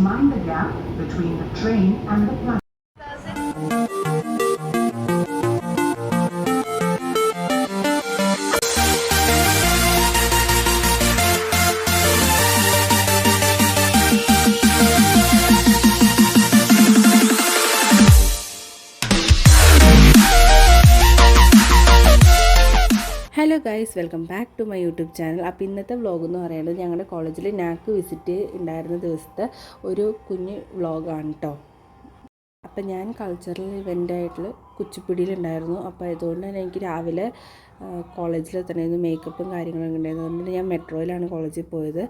mind the gap between the train and the platform. Hello guys, welcome back to my YouTube channel. അപ്പോൾ ഇന്നത്തെ vlog എന്ന് പറയുന്നത് ഞങ്ങളുടെ കോളേജിൽ നാക്ക് വിസിറ്റ് ഉണ്ടായിരുന്ന ദിവസത്തെ ഒരു കുഞ്ഞ് വ്ളോഗാണ് കേട്ടോ. അപ്പോൾ ഞാൻ കൾച്ചറൽ ഇവൻ്റായിട്ടുള്ള കുച്ചിപ്പുടിയിലുണ്ടായിരുന്നു. അപ്പോൾ അതുകൊണ്ട് തന്നെ എനിക്ക് രാവിലെ കോളേജിൽ എത്തണമായിരുന്നു. മേക്കപ്പും കാര്യങ്ങളൊക്കെ ഉണ്ടായിരുന്നു. അതുകൊണ്ട് ഞാൻ മെട്രോയിലാണ് കോളേജിൽ പോയത്.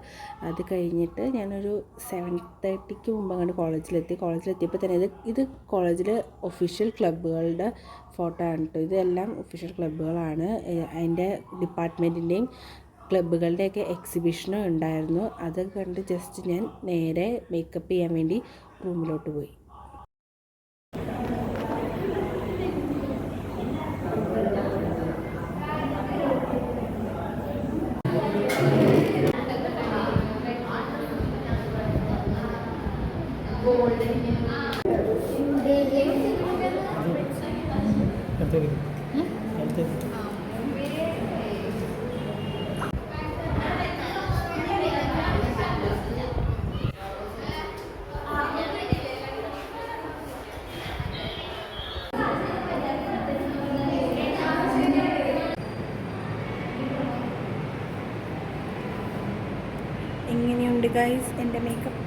അത് കഴിഞ്ഞിട്ട് ഞാനൊരു 7:30 മുമ്പ് അങ്ങോട്ട് കോളേജിലെത്തിയപ്പോൾ തന്നെ ഇത് കോളേജിലെ ഒഫീഷ്യൽ ക്ലബ്ബുകളുടെ ഫോട്ടോ ആണ് കേട്ടോ. ഇതെല്ലാം ഒഫീഷ്യൽ ക്ലബ്ബുകളാണ്. അതിൻ്റെ ഡിപ്പാർട്ട്മെൻറ്റിൻ്റെയും ക്ലബ്ബുകളുടെയൊക്കെ എക്സിബിഷനും ഉണ്ടായിരുന്നു. അത് കണ്ട് ജസ്റ്റ് ഞാൻ നേരെ മേക്കപ്പ് ചെയ്യാൻ വേണ്ടി റൂമിലോട്ട് പോയി. എങ്ങനെയുണ്ട് ഗൈസ് എൻ്റെ മേക്കപ്പ്?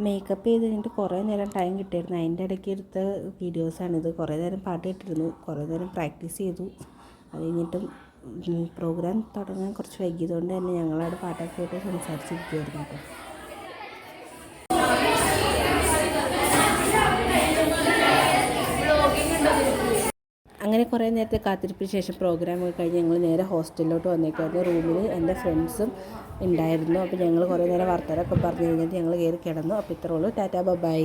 മേക്കപ്പ് ചെയ്ത് കഴിഞ്ഞിട്ട് കുറേ നേരം ടൈം കിട്ടിയിരുന്നു. അതിൻ്റെ ഇടയ്ക്ക് എടുത്ത വീഡിയോസാണിത്. കുറേ നേരം പാട്ട് കേട്ടിരുന്നു, കുറേ നേരം പ്രാക്ടീസ് ചെയ്തു. അത് കഴിഞ്ഞിട്ടും പ്രോഗ്രാം തുടങ്ങാൻ കുറച്ച് വൈകിയതുകൊണ്ട് തന്നെ ഞങ്ങളവിടെ പാട്ടൊക്കെ കേട്ട് സംസാരിച്ചിരിക്കുമായിരുന്നു കേട്ടോ. അങ്ങനെ കുറേ നേരത്തെ കാത്തിരിപ്പിന് ശേഷം പ്രോഗ്രാമൊക്കെ കഴിഞ്ഞ് ഞങ്ങൾ നേരെ ഹോസ്റ്റലിലോട്ട് വന്നേക്കായിരുന്നു. റൂമിൽ എൻ്റെ ഫ്രണ്ട്സും ഉണ്ടായിരുന്നു. അപ്പോൾ ഞങ്ങൾ കുറേ നേരം വർത്തമാനമൊക്കെ പറഞ്ഞു കഴിഞ്ഞിട്ട് ഞങ്ങൾ കയറി കിടന്നു. അപ്പോൾ ഇത്രേ ഉള്ളൂ. Tata bye.